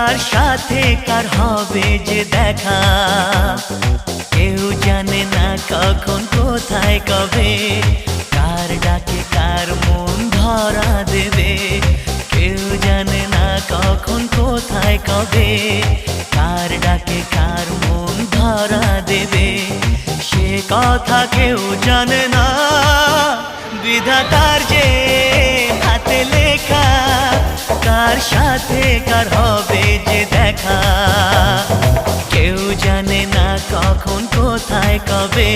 কার সাথে কার হবে যে দেখা, কেউ জানে না কখন কোথায় কবে, কার ডাকে কার মন ধরা দেবে। কেউ জানে না কখন কোথায় কবে, কার ডাকে কার মন ধরা দেবে। সে কথা কেউ জানে না, বিধাতার যে হাতে লেখা, কার সাথে কার হবে যে দেখা, কেউ জানে না কখন কোথায় কবে।